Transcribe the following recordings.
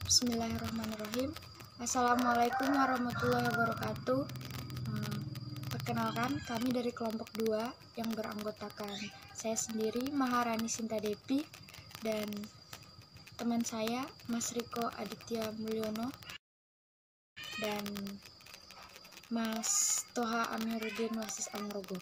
Bismillahirrahmanirrahim. Assalamualaikum warahmatullahi wabarakatuh. Perkenalkan, kami dari kelompok 2 yang beranggotakan saya sendiri, Maharani Sinta Depi, dan teman saya, Mas Riko Aditya Mulyono, dan Mas Toha Amiruddin Wasis Amrogo.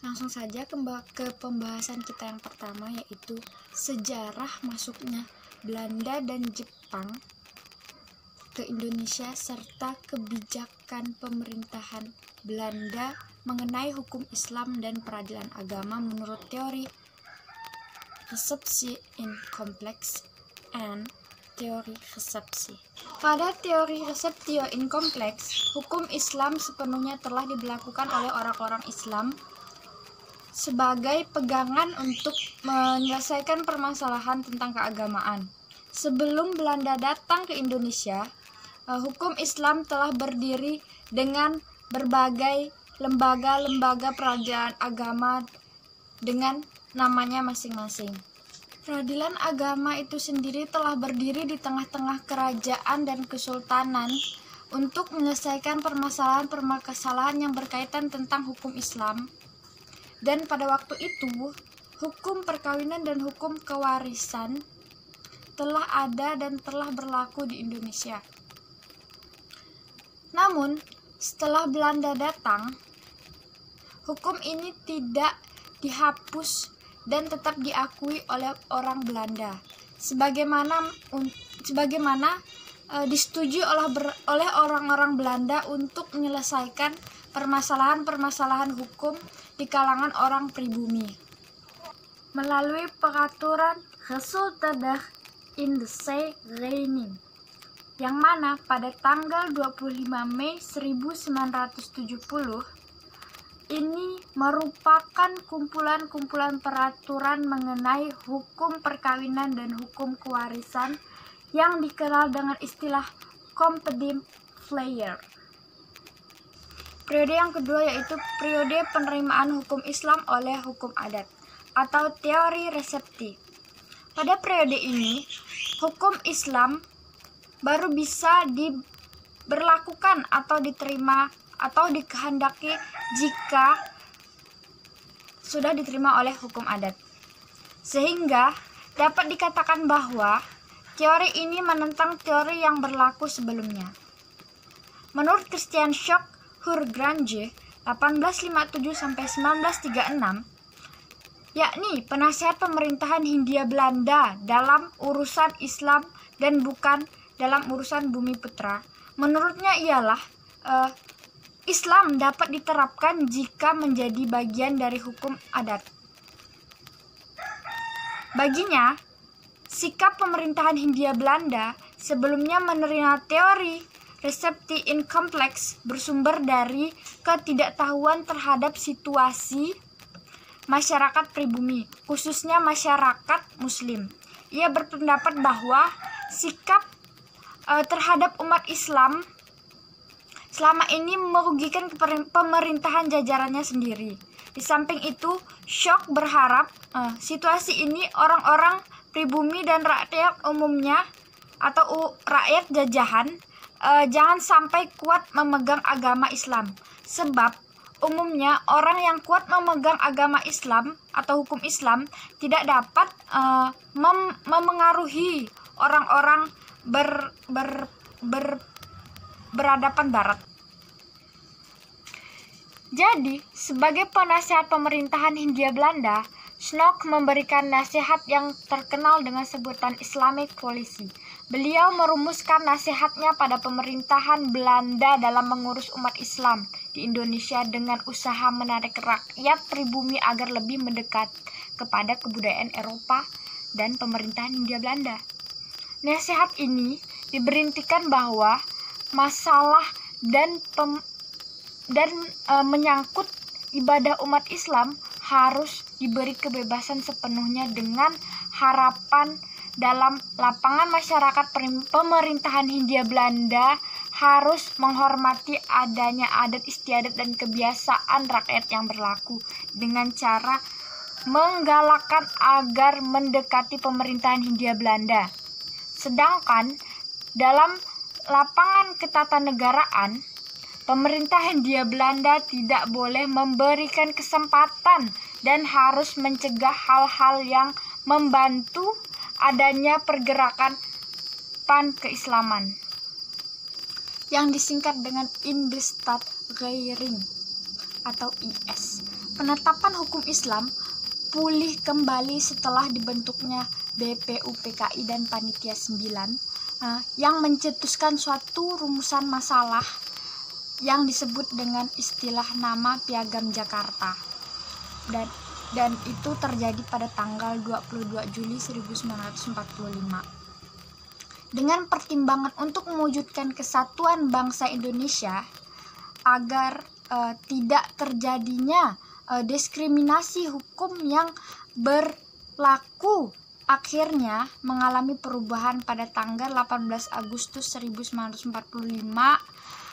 Langsung saja ke pembahasan kita yang pertama, yaitu sejarah masuknya Belanda dan Jepang ke Indonesia serta kebijakan pemerintahan Belanda mengenai hukum Islam dan peradilan agama menurut teori resepsi in complex and teori resepsi. Pada teori receptio in complex, hukum Islam sepenuhnya telah diberlakukan oleh orang-orang Islam sebagai pegangan untuk menyelesaikan permasalahan tentang keagamaan. Sebelum Belanda datang ke Indonesia, hukum Islam telah berdiri dengan berbagai lembaga-lembaga peradilan agama dengan namanya masing-masing. Peradilan agama itu sendiri telah berdiri di tengah-tengah kerajaan dan kesultanan untuk menyelesaikan permasalahan-permasalahan yang berkaitan tentang hukum Islam. Dan pada waktu itu, hukum perkawinan dan hukum kewarisan telah ada dan telah berlaku di Indonesia. Namun, setelah Belanda datang, hukum ini tidak dihapus dan tetap diakui oleh orang Belanda, sebagaimana disetujui oleh orang-orang Belanda untuk menyelesaikan permasalahan-permasalahan hukum di kalangan orang pribumi melalui peraturan Resultadag in de Zeerekening, yang mana pada tanggal 25 Mei 1970 ini merupakan kumpulan-kumpulan peraturan mengenai hukum perkawinan dan hukum kewarisan yang dikenal dengan istilah Compedim Flyer. Periode yang kedua yaitu periode penerimaan hukum Islam oleh hukum adat atau teori resepti. Pada periode ini, hukum Islam baru bisa diberlakukan atau diterima atau dikehendaki jika sudah diterima oleh hukum adat. Sehingga dapat dikatakan bahwa teori ini menentang teori yang berlaku sebelumnya. Menurut Christian Schoch Hurgrange 1857-1936, yakni penasihat pemerintahan Hindia Belanda dalam urusan Islam dan bukan dalam urusan bumi putra. Menurutnya ialah Islam dapat diterapkan jika menjadi bagian dari hukum adat. Baginya, sikap pemerintahan Hindia Belanda sebelumnya menerima teori resepti in complex bersumber dari ketidaktahuan terhadap situasi masyarakat pribumi, khususnya masyarakat Muslim. Ia berpendapat bahwa sikap terhadap umat Islam selama ini merugikan pemerintahan jajarannya sendiri. Di samping itu, Schoch berharap situasi ini orang-orang pribumi dan rakyat umumnya atau rakyat jajahan jangan sampai kuat memegang agama Islam, sebab umumnya orang yang kuat memegang agama Islam atau hukum Islam tidak dapat memengaruhi orang-orang beradaban barat. Jadi, sebagai penasihat pemerintahan Hindia Belanda, Schoch memberikan nasihat yang terkenal dengan sebutan Islamic Policy. Beliau merumuskan nasihatnya pada pemerintahan Belanda dalam mengurus umat Islam di Indonesia dengan usaha menarik rakyat pribumi agar lebih mendekat kepada kebudayaan Eropa dan pemerintahan Hindia Belanda. Nasihat ini diberintikan bahwa masalah dan menyangkut ibadah umat Islam harus diberi kebebasan sepenuhnya dengan harapan dalam lapangan masyarakat pemerintahan Hindia Belanda harus menghormati adanya adat istiadat dan kebiasaan rakyat yang berlaku dengan cara menggalakkan agar mendekati pemerintahan Hindia Belanda. Sedangkan dalam lapangan ketatanegaraan, pemerintah Hindia Belanda tidak boleh memberikan kesempatan dan harus mencegah hal-hal yang membantu adanya pergerakan pan-keislaman yang disingkat dengan Indestaatregering atau IS. Penetapan hukum Islam pulih kembali setelah dibentuknya BPUPKI dan Panitia 9 yang mencetuskan suatu rumusan masalah yang disebut dengan istilah nama Piagam Jakarta, dan itu terjadi pada tanggal 22 Juli 1945. Dengan pertimbangan untuk mewujudkan kesatuan bangsa Indonesia agar tidak terjadinya diskriminasi hukum yang berlaku, akhirnya mengalami perubahan pada tanggal 18 Agustus 1945.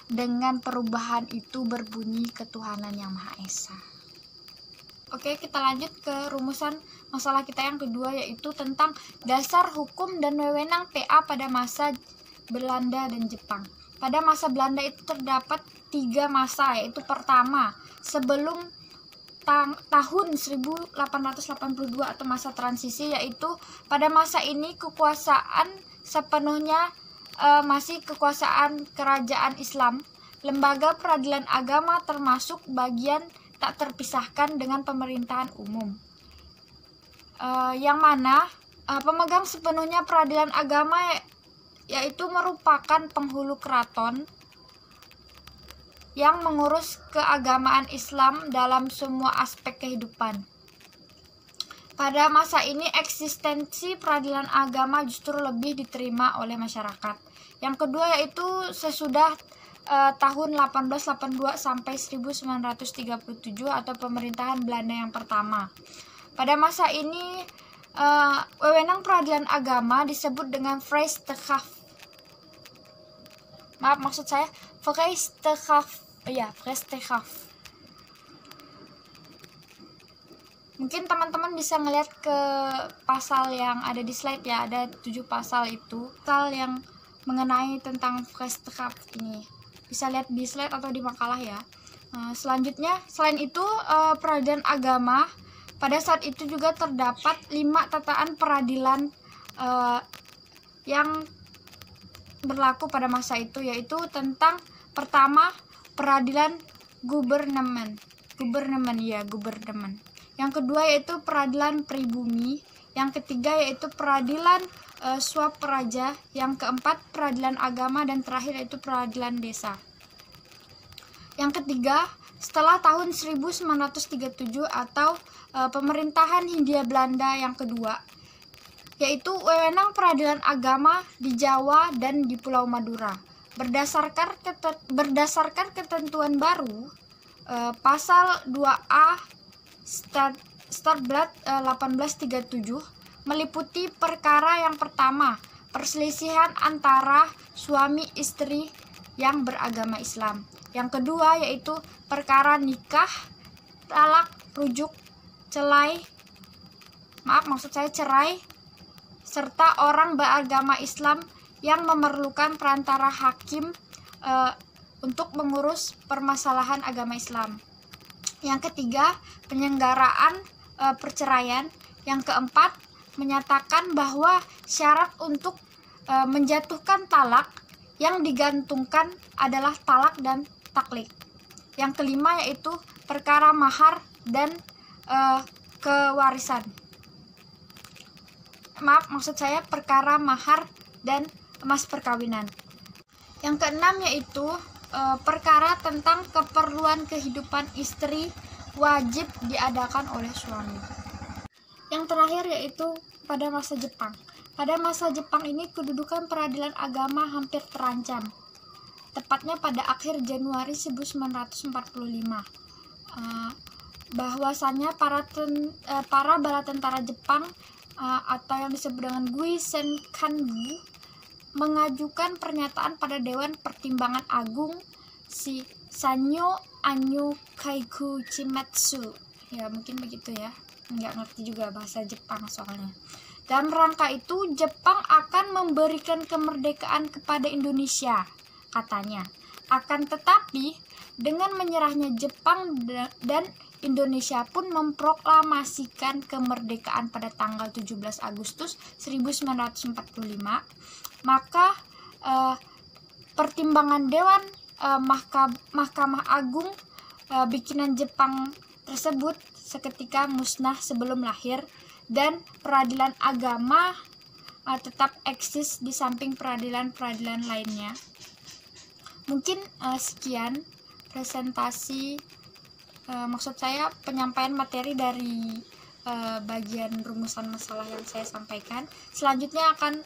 Dengan perubahan itu berbunyi ketuhanan yang Maha Esa. Oke, kita lanjut ke rumusan masalah kita yang kedua, yaitu tentang dasar hukum dan wewenang PA pada masa Belanda dan Jepang. Pada masa Belanda itu terdapat 3 masa, yaitu pertama, sebelum tahun 1882 atau masa transisi, yaitu pada masa ini kekuasaan sepenuhnya masih kekuasaan kerajaan Islam. Lembaga peradilan agama termasuk bagian tak terpisahkan dengan pemerintahan umum, yang mana pemegang sepenuhnya peradilan agama yaitu merupakan penghulu keraton yang mengurus keagamaan Islam dalam semua aspek kehidupan. Pada masa ini eksistensi peradilan agama justru lebih diterima oleh masyarakat. Yang kedua yaitu sesudah tahun 1882 sampai 1937 atau pemerintahan Belanda yang pertama. Pada masa ini wewenang peradilan agama disebut dengan Vrijstechaf. Vrijstechaf. Mungkin teman-teman bisa ngeliat ke pasal yang ada di slide ya, ada 7 pasal itu, pasal yang mengenai tentang Vrijstechaf ini. Bisa lihat di slide atau di makalah ya. Selanjutnya, selain itu peradilan agama, pada saat itu juga terdapat 5 tataan peradilan yang berlaku pada masa itu, yaitu tentang pertama peradilan gubernemen. Yang kedua yaitu peradilan pribumi, yang ketiga yaitu peradilan swaperaja, yang keempat peradilan agama, dan terakhir yaitu peradilan desa. Yang ketiga, setelah tahun 1937 atau pemerintahan Hindia Belanda yang kedua, yaitu wewenang peradilan agama di Jawa dan di Pulau Madura. Berdasarkan ketentuan baru, pasal 2A Startblad 1837 meliputi perkara yang pertama, perselisihan antara suami istri yang beragama Islam. Yang kedua yaitu perkara nikah, talak, rujuk, cerai, serta orang beragama Islam yang memerlukan perantara hakim untuk mengurus permasalahan agama Islam. Yang ketiga, penyelenggaraan perceraian. Yang keempat, menyatakan bahwa syarat untuk menjatuhkan talak yang digantungkan adalah talak dan taklik. Yang kelima yaitu perkara mahar dan kewarisan. Perkara mahar dan emas perkawinan. Yang keenam yaitu perkara tentang keperluan kehidupan istri wajib diadakan oleh suami. Yang terakhir yaitu pada masa Jepang. Pada masa Jepang ini kedudukan peradilan agama hampir terancam, tepatnya pada akhir Januari 1945. Bahwasanya para bala tentara Jepang atau yang disebut dengan Guisenkanbu mengajukan pernyataan pada Dewan Pertimbangan Agung Sanyo Anyo Kaiku Chimatsu. Ya mungkin begitu ya, nggak ngerti juga bahasa Jepang soalnya. Dalam rangka itu, Jepang akan memberikan kemerdekaan kepada Indonesia, katanya. Akan tetapi, dengan menyerahnya Jepang dan Indonesia pun memproklamasikan kemerdekaan pada tanggal 17 Agustus 1945, maka pertimbangan Dewan Mahkamah Agung bikinan Jepang tersebut seketika musnah sebelum lahir, dan peradilan agama tetap eksis di samping peradilan-peradilan lainnya. Mungkin sekian presentasi, maksud saya penyampaian materi dari bagian rumusan masalah yang saya sampaikan. Selanjutnya akan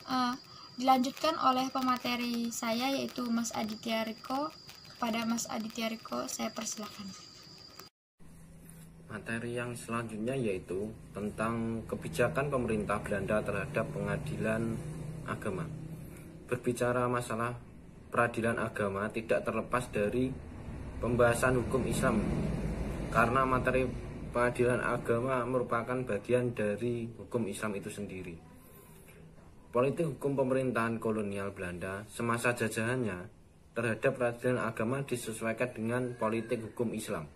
dilanjutkan oleh pemateri saya, yaitu Mas Aditya Riko. Kepada Mas Aditya Riko, saya persilakan. Materi yang selanjutnya yaitu tentang kebijakan pemerintah Belanda terhadap pengadilan agama. Berbicara masalah peradilan agama tidak terlepas dari pembahasan hukum Islam, karena materi pengadilan agama merupakan bagian dari hukum Islam itu sendiri. Politik hukum pemerintahan kolonial Belanda semasa jajahannya terhadap peradilan agama disesuaikan dengan politik hukum Islam.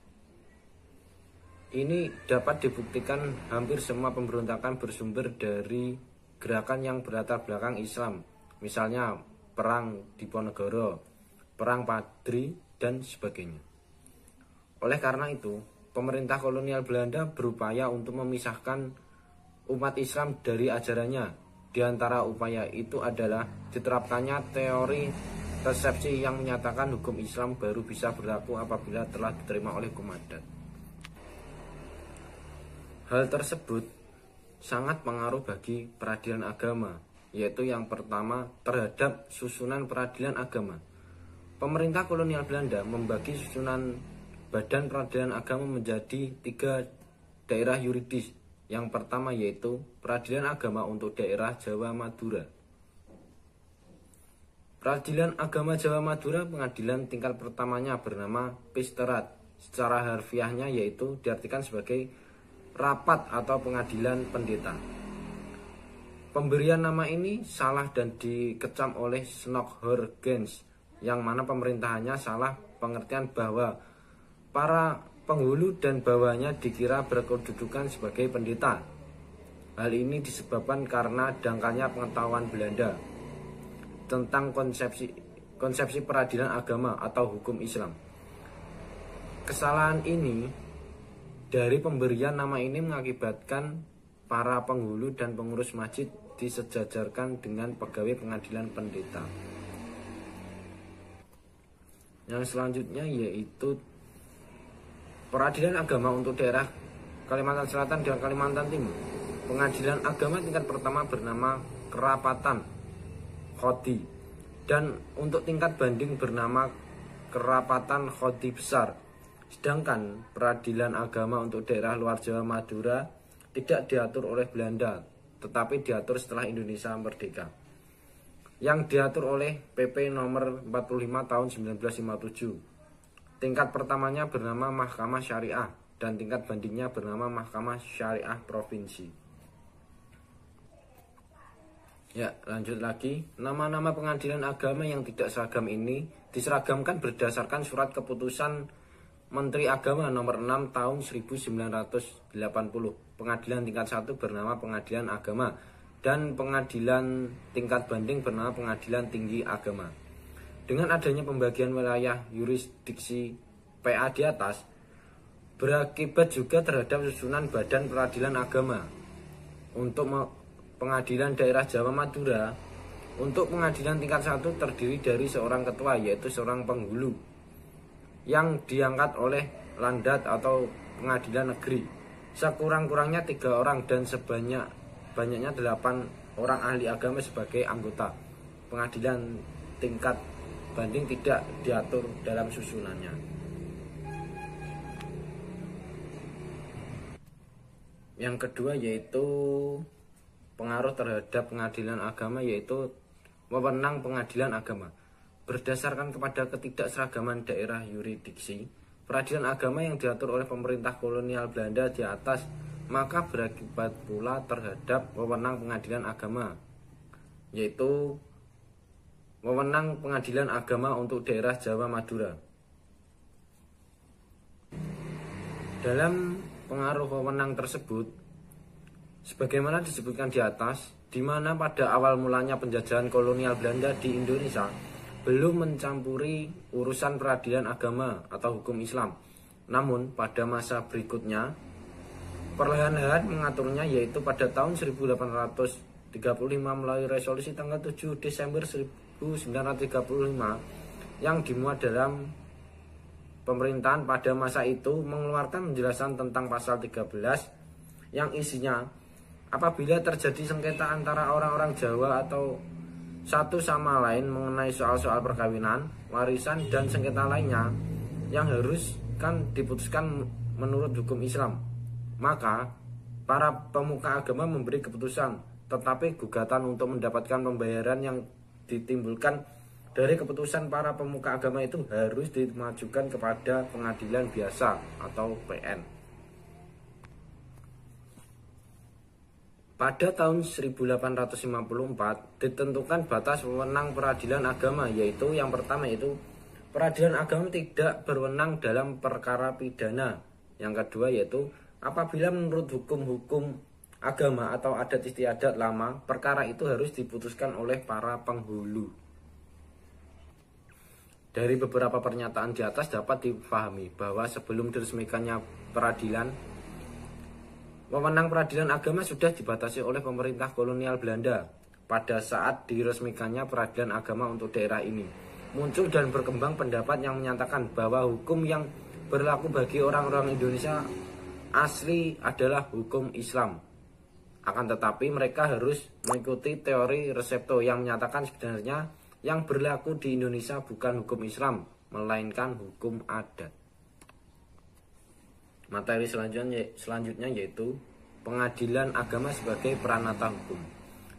Ini dapat dibuktikan hampir semua pemberontakan bersumber dari gerakan yang berlatar belakang Islam, misalnya Perang Diponegoro, Perang Padri, dan sebagainya. Oleh karena itu, pemerintah kolonial Belanda berupaya untuk memisahkan umat Islam dari ajarannya. Di antara upaya itu adalah diterapkannya teori resepsi yang menyatakan hukum Islam baru bisa berlaku apabila telah diterima oleh hukum adat. Hal tersebut sangat pengaruh bagi peradilan agama, yaitu yang pertama terhadap susunan peradilan agama. Pemerintah kolonial Belanda membagi susunan badan peradilan agama menjadi 3 daerah yuridis. Yang pertama yaitu peradilan agama untuk daerah Jawa Madura. Peradilan agama Jawa Madura, pengadilan tingkat pertamanya bernama Pisterat. Secara harfiahnya yaitu diartikan sebagai rapat atau pengadilan pendeta. Pemberian nama ini salah dan dikecam oleh Snok-Horgens, yang mana pemerintahannya salah pengertian bahwa para penghulu dan bawahnya dikira berkedudukan sebagai pendeta. Hal ini disebabkan karena dangkalnya pengetahuan Belanda tentang konsepsi peradilan agama atau hukum Islam. Kesalahan ini dari pemberian nama ini mengakibatkan para penghulu dan pengurus masjid disejajarkan dengan pegawai pengadilan pendeta. Yang selanjutnya yaitu peradilan agama untuk daerah Kalimantan Selatan dan Kalimantan Timur. Pengadilan agama tingkat pertama bernama Kerapatan Khodi, dan untuk tingkat banding bernama Kerapatan Khodi Besar. Sedangkan peradilan agama untuk daerah luar Jawa Madura tidak diatur oleh Belanda, tetapi diatur setelah Indonesia merdeka, yang diatur oleh PP nomor 45 tahun 1957. Tingkat pertamanya bernama Mahkamah Syariah dan tingkat bandingnya bernama Mahkamah Syariah Provinsi. Ya, lanjut lagi. Nama-nama pengadilan agama yang tidak seragam ini diseragamkan berdasarkan surat keputusan Menteri Agama nomor 6 tahun 1980. Pengadilan tingkat 1 bernama Pengadilan Agama dan pengadilan tingkat banding bernama Pengadilan Tinggi Agama. Dengan adanya pembagian wilayah yurisdiksi PA di atas, berakibat juga terhadap susunan badan peradilan agama. Untuk pengadilan daerah Jawa Madura, untuk pengadilan tingkat 1 terdiri dari seorang ketua, yaitu seorang penghulu, yang diangkat oleh Landat atau pengadilan negeri. Sekurang-kurangnya 3 orang dan sebanyak-banyaknya 8 orang ahli agama sebagai anggota. Pengadilan tingkat banding tidak diatur dalam susunannya. Yang kedua yaitu pengaruh terhadap pengadilan agama, yaitu wewenang pengadilan agama. Berdasarkan kepada ketidakseragaman daerah yurisdiksi, peradilan agama yang diatur oleh pemerintah kolonial Belanda di atas maka berakibat pula terhadap wewenang pengadilan agama, yaitu wewenang pengadilan agama untuk daerah Jawa Madura. Dalam pengaruh wewenang tersebut, sebagaimana disebutkan di atas, di mana pada awal mulanya penjajahan kolonial Belanda di Indonesia belum mencampuri urusan peradilan agama atau hukum Islam. Namun pada masa berikutnya perlahan-lahan mengaturnya, yaitu pada tahun 1835 melalui resolusi tanggal 7 Desember 1935 yang dimuat dalam pemerintahan pada masa itu mengeluarkan penjelasan tentang pasal 13 yang isinya apabila terjadi sengketa antara orang-orang Jawa atau satu sama lain mengenai soal-soal perkawinan, warisan, dan sengketa lainnya yang harus kan diputuskan menurut hukum Islam, maka para pemuka agama memberi keputusan, tetapi gugatan untuk mendapatkan pembayaran yang ditimbulkan dari keputusan para pemuka agama itu harus dimajukan kepada pengadilan biasa atau PN. Pada tahun 1854 ditentukan batas wewenang peradilan agama, yaitu yang pertama itu peradilan agama tidak berwenang dalam perkara pidana. Yang kedua yaitu apabila menurut hukum-hukum agama atau adat istiadat lama, perkara itu harus diputuskan oleh para penghulu. Dari beberapa pernyataan di atas dapat dipahami bahwa sebelum diresmikannya peradilan, wewenang peradilan agama sudah dibatasi oleh pemerintah kolonial Belanda. Pada saat diresmikannya peradilan agama untuk daerah ini, muncul dan berkembang pendapat yang menyatakan bahwa hukum yang berlaku bagi orang-orang Indonesia asli adalah hukum Islam. Akan tetapi mereka harus mengikuti teori Resepto yang menyatakan sebenarnya yang berlaku di Indonesia bukan hukum Islam, melainkan hukum adat. Materi selanjutnya yaitu pengadilan agama sebagai peranata hukum.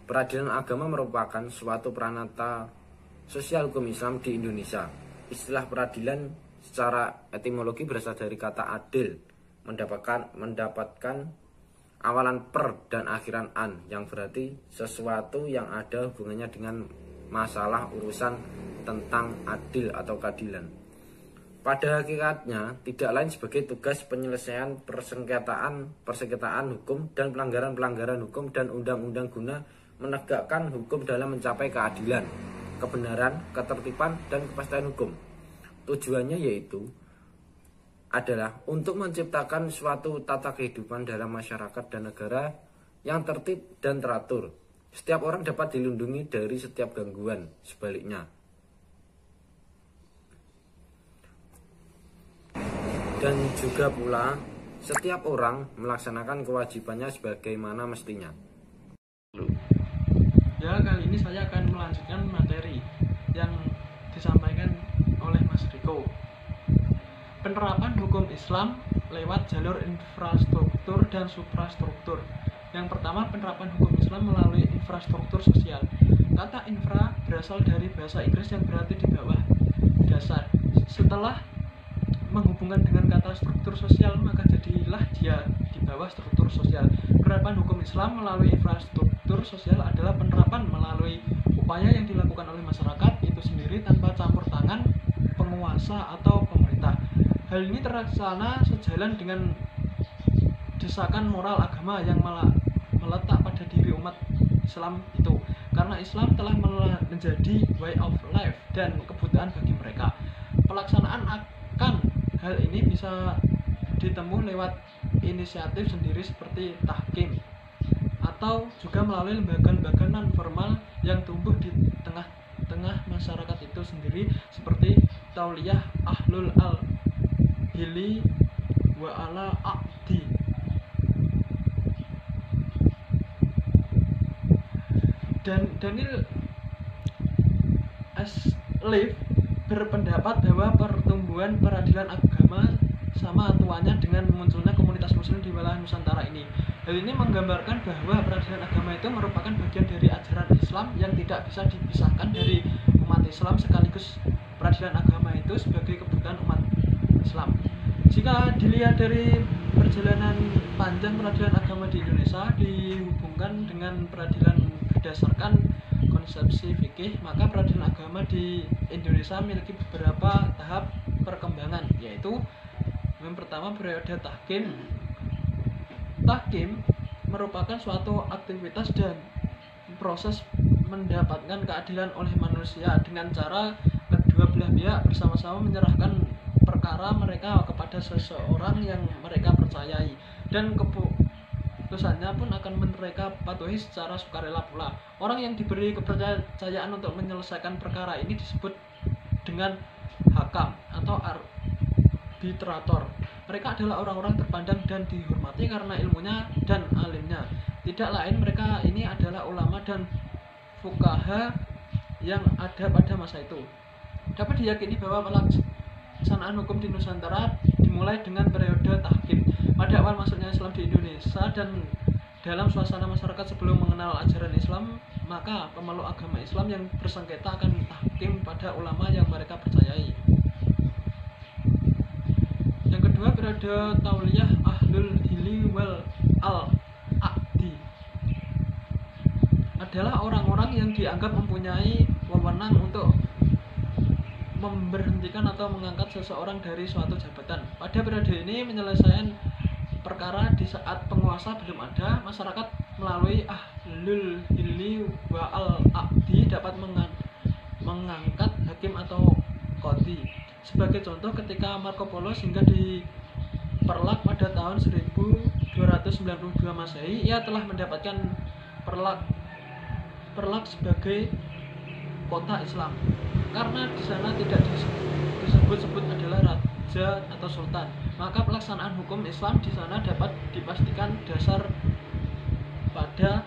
Peradilan agama merupakan suatu peranata sosial hukum Islam di Indonesia. Istilah peradilan secara etimologi berasal dari kata adil, mendapatkan awalan per dan akhiran an, yang berarti sesuatu yang ada hubungannya dengan masalah urusan tentang adil atau keadilan. Pada hakikatnya tidak lain sebagai tugas penyelesaian persengketaan hukum dan pelanggaran-pelanggaran hukum dan undang-undang guna menegakkan hukum dalam mencapai keadilan, kebenaran, ketertiban, dan kepastian hukum. Tujuannya yaitu adalah untuk menciptakan suatu tata kehidupan dalam masyarakat dan negara yang tertib dan teratur. Setiap orang dapat dilindungi dari setiap gangguan, sebaliknya. Dan juga pula, setiap orang melaksanakan kewajibannya sebagaimana mestinya. Ya, kali ini saya akan melanjutkan materi yang disampaikan oleh Mas Riko. Penerapan hukum Islam lewat jalur infrastruktur dan suprastruktur. Yang pertama, penerapan hukum Islam melalui infrastruktur sosial. Kata infra berasal dari bahasa Inggris yang berarti di bawah, dasar. Setelah menghubungkan dengan kata struktur sosial, maka jadilah dia di bawah struktur sosial. Penerapan hukum Islam melalui infrastruktur sosial adalah penerapan melalui upaya yang dilakukan oleh masyarakat itu sendiri tanpa campur tangan penguasa atau pemerintah. Hal ini terlaksana sejalan dengan desakan moral agama yang meletak pada diri umat Islam itu, karena Islam telah menjadi way of life dan kebutuhan bagi mereka. Pelaksanaan akan hal ini bisa ditemui lewat inisiatif sendiri seperti tahkim, atau juga melalui lembaga-lembaga non formal yang tumbuh di tengah-tengah masyarakat itu sendiri seperti Tauliyah Ahlul Al-Hili wa ala Aqdi. Dan Daniel Asleaf berpendapat bahwa pertumbuhan peradilan agama sama tuanya dengan munculnya komunitas muslim di wilayah Nusantara ini. Hal ini menggambarkan bahwa peradilan agama itu merupakan bagian dari ajaran Islam yang tidak bisa dipisahkan dari umat Islam, sekaligus peradilan agama itu sebagai kebutuhan umat Islam. Jika dilihat dari perjalanan panjang peradilan agama di Indonesia dihubungkan dengan peradilan berdasarkan konsepsi fikih, maka peradilan agama di Indonesia memiliki beberapa tahap perkembangan, yaitu yang pertama periode tahkim. Tahkim merupakan suatu aktivitas dan proses mendapatkan keadilan oleh manusia dengan cara kedua belah pihak bersama-sama menyerahkan perkara mereka kepada seseorang yang mereka percayai, dan keputusannya pun akan mereka patuhi secara sukarela pula. Orang yang diberi kepercayaan untuk menyelesaikan perkara ini disebut dengan hakam atau arbitrator. Mereka adalah orang-orang terpandang dan dihormati karena ilmunya dan alimnya. Tidak lain, mereka ini adalah ulama dan fuqaha yang ada pada masa itu. Dapat diyakini bahwa pelaksanaan hukum di Nusantara dimulai dengan periode tahkim. Pada awal masuknya Islam di Indonesia dan dalam suasana masyarakat sebelum mengenal ajaran Islam, maka pemeluk agama Islam yang bersengketa akan tahkim pada ulama yang mereka percayai. Yang kedua, periode tauliyah ahlul hili wal al-aqdi adalah orang-orang yang dianggap mempunyai wewenang untuk memberhentikan atau mengangkat seseorang dari suatu jabatan. Pada periode ini menyelesaikan perkara di saat penguasa belum ada, masyarakat melalui ahlul hili wa al-aqdi dapat mengangkat hakim atau qadhi. Sebagai contoh, ketika Marco Polo singgah di Perlak pada tahun 1292 Masehi, ia telah mendapatkan Perlak sebagai kota Islam karena di sana tidak disebut-sebut adalah raja atau sultan. Maka pelaksanaan hukum Islam di sana dapat dipastikan dasar pada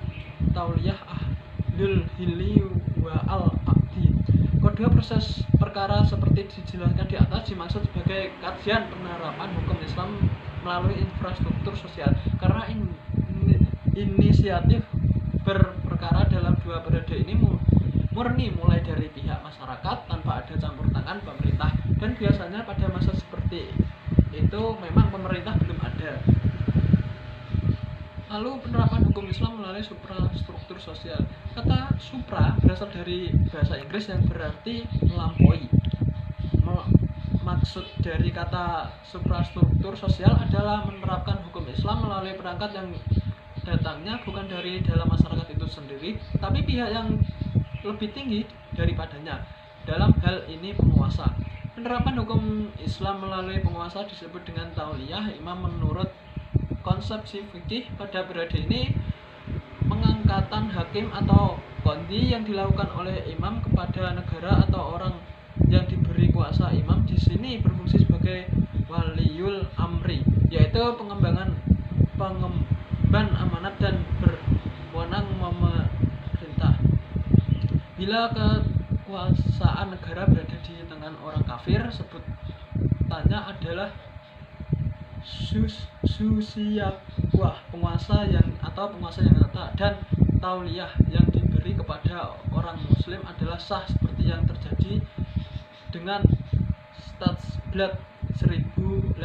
tauliyah ahlul hili wa al-aqdi. Kedua, proses perkara seperti dijelaskan di atas dimaksud sebagai kajian penerapan hukum Islam melalui infrastruktur sosial. Karena inisiatif berperkara dalam dua periode ini murni mulai dari pihak masyarakat tanpa ada campur tangan pemerintah, dan biasanya pada masa seperti itu memang pemerintah belum ada. Lalu penerapan hukum Islam melalui suprastruktur sosial. Kata supra berasal dari bahasa Inggris yang berarti melampaui. Maksud dari kata suprastruktur sosial adalah menerapkan hukum Islam melalui perangkat yang datangnya bukan dari dalam masyarakat itu sendiri, tapi pihak yang lebih tinggi daripadanya. Dalam hal ini penguasa. Penerapan hukum Islam melalui penguasa disebut dengan tauliyah imam. Menurut konsepsi fikih pada periode ini, pengangkatan hakim atau qadhi yang dilakukan oleh imam kepada negara atau orang yang diberi kuasa. Imam di sini berfungsi sebagai waliyul amri, yaitu pengemban amanat dan berwenang memerintah. Bila kekuasaan negara berada di tangan orang kafir, sebutannya adalah susiyawah, penguasa yang nyata, dan tauliyah yang diberi kepada orang muslim adalah sah, seperti yang terjadi dengan Stadsblad 1882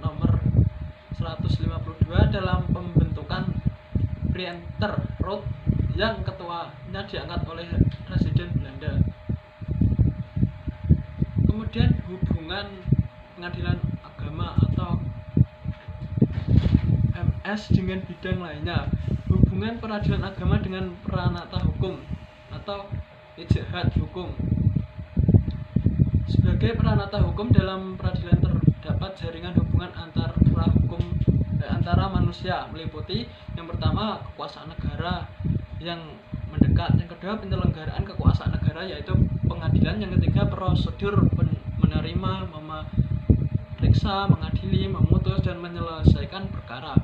nomor 152 dalam pembentukan Printer Road yang ketuanya diangkat oleh Presiden Belanda. Kemudian hubungan pengadilan agama atau MS dengan bidang lainnya. Hubungan peradilan agama dengan peranata hukum atau ijtihad hukum. Sebagai peranata hukum dalam peradilan terdapat jaringan hubungan antara manusia, meliputi yang pertama kekuasaan negara yang mendekat, yang kedua penyelenggaraan kekuasaan negara yaitu pengadilan, yang ketiga prosedur menerima, memeriksa, mengadili, memutus, dan menyelesaikan perkara.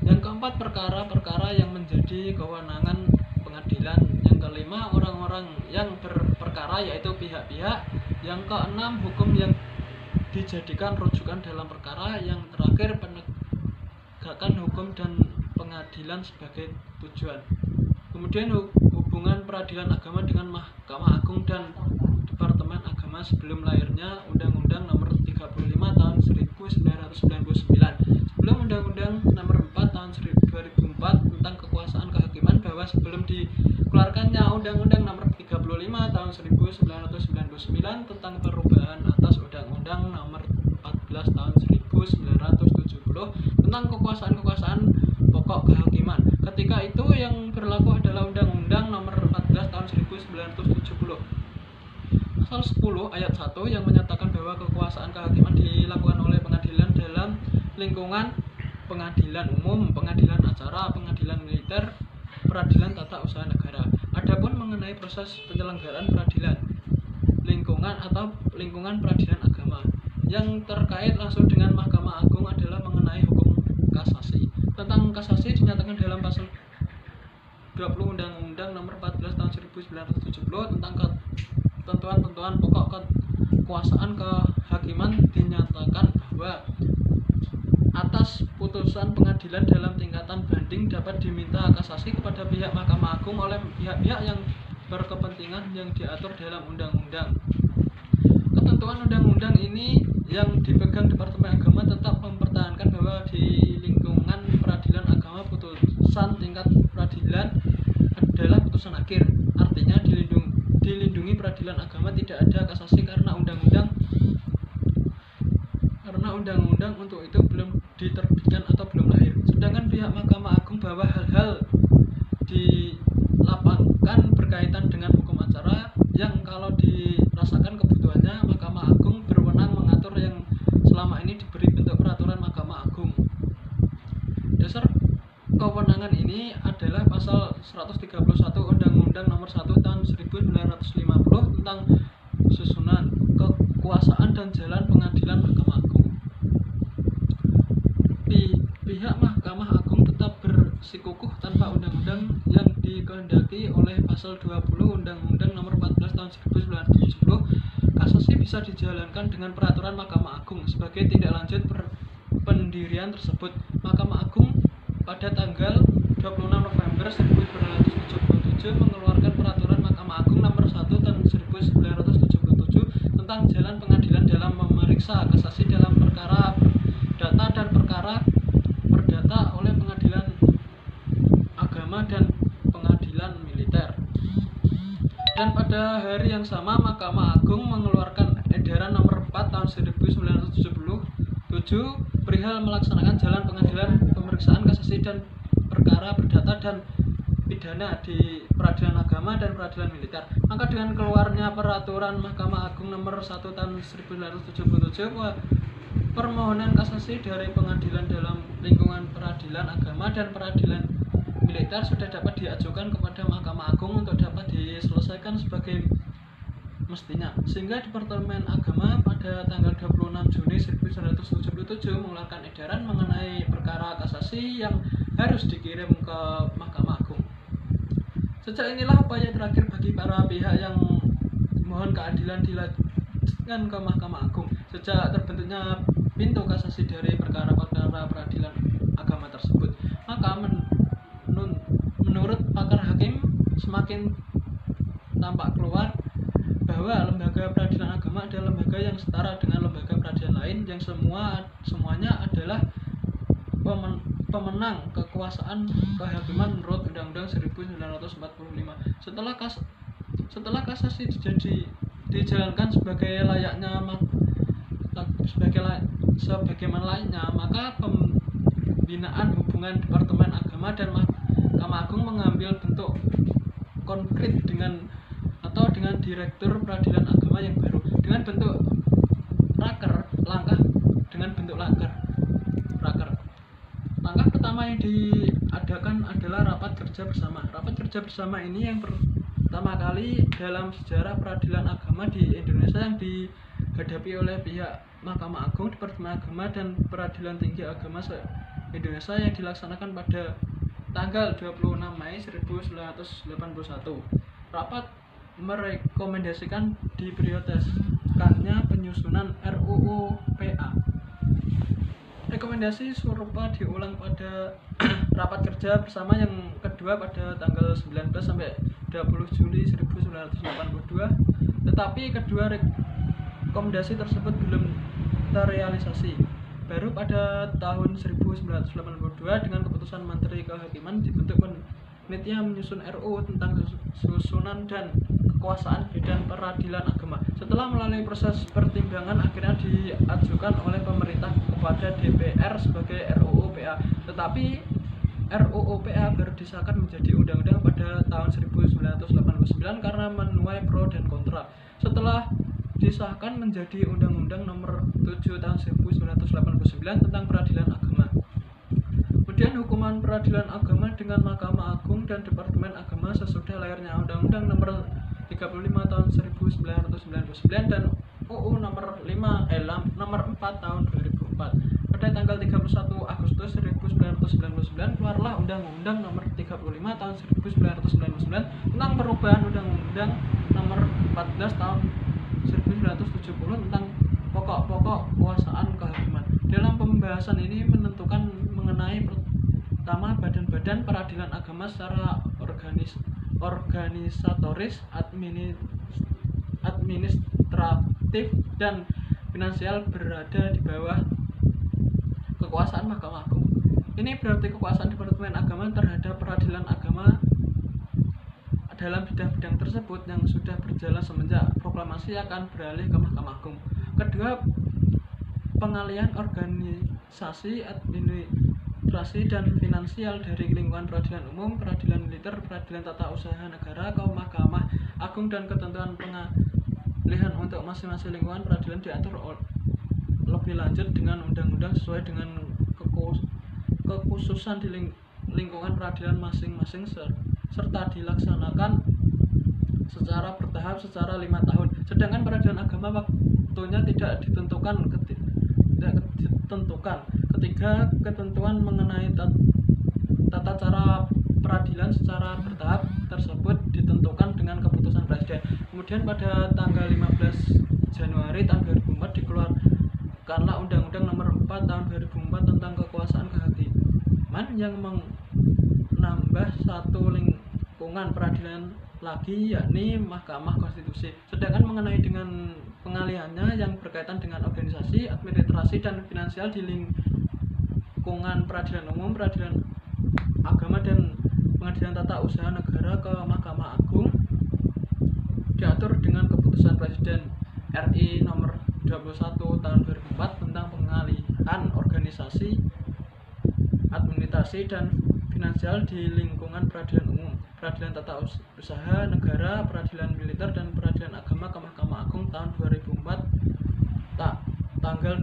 Yang keempat, perkara-perkara yang menjadi kewenangan pengadilan. Yang kelima, orang-orang yang berperkara yaitu pihak-pihak. Yang keenam, hukum yang dijadikan rujukan dalam perkara. Yang terakhir, penegakan hukum dan pengadilan sebagai tujuan. Kemudian hubungan peradilan agama dengan Mahkamah Agung dan Departemen Agama sebelum lahirnya Undang-Undang Nomor 35 Tahun 1999. Sebelum Undang-Undang Nomor 4 Tahun 2004 tentang Kekuasaan Kehakiman, bahwa sebelum dikeluarkannya Undang-Undang Nomor 35 Tahun 1999 tentang perubahan atas Undang-Undang Nomor 14 Tahun 1970 tentang kekuasaan pokok kehakiman. Ketika itu yang berlaku adalah Undang-Undang Nomor 14 Tahun 1970. Pasal 10 ayat 1 yang menyatakan bahwa kekuasaan kehakiman dilakukan oleh pengadilan dalam lingkungan pengadilan umum, pengadilan acara, pengadilan militer, peradilan tata usaha negara. Adapun mengenai proses penyelenggaraan peradilan lingkungan atau lingkungan peradilan agama yang terkait langsung dengan Mahkamah Agung adalah mengenai hukum kasasi. Tentang kasasi dinyatakan dalam pasal 20 Undang-Undang Nomor 14 Tahun 1970 tentang ketentuan-tentuan pokok kekuasaan kehakiman, dinyatakan bahwa atas putusan pengadilan dalam tingkatan banding dapat diminta kasasi kepada pihak Mahkamah Agung oleh pihak-pihak yang berkepentingan yang diatur dalam undang-undang. Ketentuan undang-undang ini yang dipegang Departemen Agama tetap mempertahankan bahwa di lingkungan peradilan agama putusan tingkat peradilan adalah putusan akhir. Artinya dilindungi peradilan agama tidak ada kasasi karena undang-undang untuk itu belum diterbitkan atau belum lahir. Sedangkan pihak Mahkamah Agung bahwa hal-hal dilapangkan berkaitan dengan hukum acara yang kalau dirasakan kebutuhannya, Mahkamah Agung berwenang mengatur yang selama ini diberi bentuk peraturan Mahkamah Agung. Dasar kewenangan ini adalah pasal 131 Undang-Undang Nomor 1 Tahun 1950 tentang susunan, kekuasaan dan jalan pengadilan Mahkamah Agung. Pihak Mahkamah Agung tetap bersikukuh tanpa undang-undang yang dikehendaki oleh pasal 20 Undang-Undang Nomor 14 Tahun 1970. Kasasi bisa dijalankan dengan peraturan Mahkamah Agung sebagai tindak lanjut pendirian tersebut. Mahkamah Agung pada tanggal 26 November 1977 mengeluarkan peraturan Mahkamah Agung Nomor 1 Tahun 1977 tentang jalan pengadilan dalam memeriksa kasasi dalam perkara perdata dan perkara perdata oleh pengadilan agama dan pengadilan militer. Dan pada hari yang sama Mahkamah Agung mengeluarkan edaran Nomor 4 Tahun 1977 perihal melaksanakan jalan pengadilan pemeriksaan kasasi dan perkara perdata dan pidana di peradilan agama dan peradilan militer. Maka dengan keluarnya peraturan Mahkamah Agung Nomor 1 Tahun 1977, permohonan kasasi dari pengadilan dalam lingkungan peradilan agama dan peradilan militer sudah dapat diajukan kepada Mahkamah Agung untuk dapat diselesaikan sebagai mestinya. Sehingga Departemen Agama pada tanggal 26 Juni 1977 mengeluarkan edaran mengenai perkara kasasi yang harus dikirim ke Mahkamah Agung. Sejak inilah upaya terakhir bagi para pihak yang mohon keadilan dilanjutkan ke Mahkamah Agung. Sejak terbentuknya pintu kasasi dari perkara-perkara peradilan agama tersebut, maka menurut pakar hakim semakin tampak keluar bahwa lembaga peradilan agama adalah lembaga yang setara dengan lembaga peradilan lain yang semuanya adalah pemenang kekuasaan kehakiman menurut Undang-Undang 1945. Setelah kasasi dijalankan sebagaimana lainnya, maka pembinaan hubungan Departemen Agama dan Mahkamah Agung mengambil bentuk konkret dengan Direktur Peradilan Agama yang baru dengan bentuk raker. Langkah pertama yang diadakan adalah rapat kerja bersama. Rapat kerja bersama ini yang pertama kali dalam sejarah peradilan agama di Indonesia yang dihadapi oleh pihak Mahkamah Agung, Departemen Agama dan Peradilan Tinggi Agama Indonesia yang dilaksanakan pada tanggal 26 Mei 1981. Rapat merekomendasikan diprioritaskannya penyusunan RUU PA. Rekomendasi serupa diulang pada rapat kerja bersama yang kedua pada tanggal 19 sampai 20 Juli 1982, tetapi kedua rekomendasi tersebut belum terrealisasi. Baru pada tahun 1982 dengan keputusan Menteri Kehakiman dibentuk panitia menyusun RUU tentang susunan dan kekuasaan bidang peradilan agama. Setelah melalui proses pertimbangan, akhirnya diajukan oleh pemerintah kepada DPR sebagai RUU PA. Tetapi RUU PA baru disahkan menjadi undang-undang pada tahun 1989 karena menuai pro dan kontra. Setelah disahkan menjadi Undang-Undang Nomor 7 Tahun 1989 tentang Peradilan Agama. Kemudian hukuman peradilan agama dengan Mahkamah Agung dan Departemen Agama sesudah lahirnya Undang-Undang Nomor 35 Tahun 1999 dan UU Nomor 4 Tahun 2004. Pada tanggal 31 Agustus 1999 keluarlah Undang-Undang Nomor 35 Tahun 1999 tentang perubahan Undang-Undang Nomor 14 Tahun 1970 tentang pokok-pokok kekuasaan kehakiman. Dalam pembahasan ini menentukan mengenai pertama badan-badan peradilan agama secara organisatoris, administratif dan finansial berada di bawah kekuasaan Mahkamah Agung. Ini berarti kekuasaan Departemen Agama terhadap peradilan agama dalam bidang-bidang tersebut yang sudah berjalan semenjak proklamasi akan beralih ke Mahkamah Agung. Kedua, pengalihan organisasi, administrasi dan finansial dari lingkungan peradilan umum, peradilan militer, peradilan tata usaha negara ke Mahkamah Agung dan ketentuan pengalihan untuk masing-masing lingkungan peradilan diatur lebih lanjut dengan undang-undang sesuai dengan kekhususan di lingkungan peradilan masing-masing serta dilaksanakan secara bertahap secara 5 tahun. Sedangkan peradilan agama waktunya tidak ditentukan. Ketiga, ketentuan mengenai tata cara peradilan secara bertahap tersebut ditentukan dengan keputusan Presiden. Kemudian pada tanggal 15 Januari tahun 2004 dikeluarkanlah Undang-Undang Nomor 4 Tahun 2004 tentang kekuasaan kehakiman yang menambah satu lingkungan peradilan lagi, yakni Mahkamah Konstitusi. Sedangkan mengenai dengan pengalihannya yang berkaitan dengan organisasi, administrasi dan finansial di lingkungan peradilan umum, peradilan agama dan pengadilan tata usaha negara ke Mahkamah Agung diatur dengan keputusan Presiden RI nomor 21 tahun 2004 tentang pengalihan organisasi, administrasi dan finansial di lingkungan peradilan umum, peradilan tata usaha negara, peradilan militer dan peradilan agama ke Mahkamah Agung tahun 2004 tanggal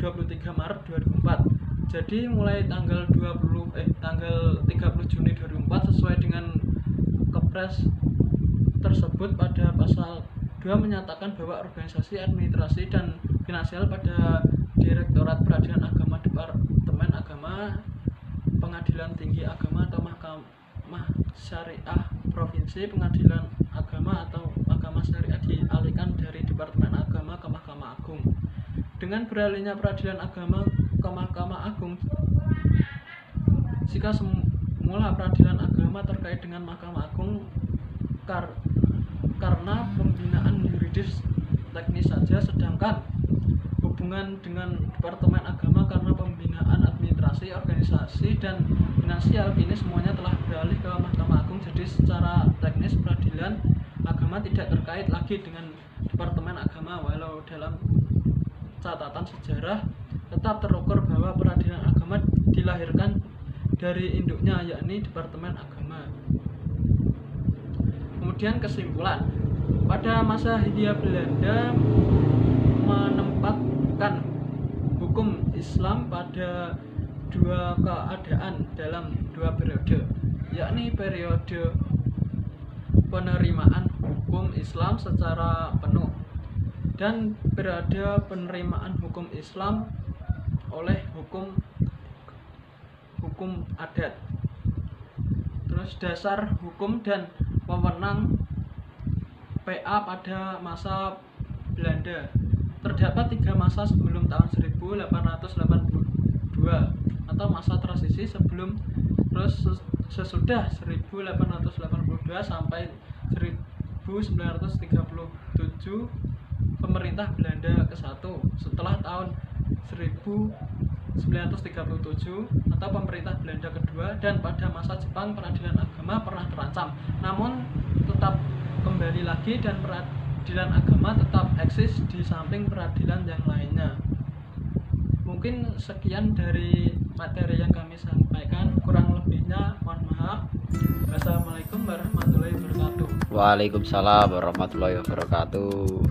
23 Maret 2004. Jadi mulai tanggal 30 Juni 2004 sesuai dengan Kepres tersebut pada pasal 2 menyatakan bahwa organisasi, administrasi dan finansial pada Direktorat Peradilan Agama, Departemen Agama, Pengadilan Tinggi Agama atau Mahkamah Syariah Provinsi, Pengadilan Agama atau Mahkamah Syariah dialihkan dari Departemen Agama ke Mahkamah Agung. Dengan beralihnya peradilan agama ke Mahkamah Agung, jika semula peradilan agama terkait dengan Mahkamah Agung karena pembinaan yuridis teknis saja, sedangkan hubungan dengan Departemen Agama karena pembinaan administrasi, organisasi, dan finansial, kini semuanya telah beralih ke Mahkamah Agung. Jadi secara teknis peradilan agama tidak terkait lagi dengan Departemen Agama, walau dalam catatan sejarah tetap terukur bahwa peradilan agama dilahirkan dari induknya, yakni Departemen Agama. Kemudian kesimpulan, pada masa Hindia Belanda menempatkan hukum Islam pada dua keadaan dalam dua periode, yakni periode penerimaan hukum Islam secara penuh dan periode penerimaan hukum Islam oleh hukum adat. Terus dasar hukum dan wewenang PA pada masa Belanda. Terdapat 3 masa sebelum tahun 1882 atau masa transisi sebelum Terus sesudah 1882 sampai 1937 pemerintah Belanda ke-1. Setelah tahun 1937 atau pemerintah Belanda kedua, dan pada masa Jepang peradilan agama pernah terancam, namun tetap kembali lagi dan peradilan agama tetap eksis di samping peradilan yang lainnya. Mungkin sekian dari materi yang kami sampaikan, kurang lebihnya mohon maaf. Wassalamualaikum warahmatullahi wabarakatuh. Waalaikumsalam warahmatullahi wabarakatuh.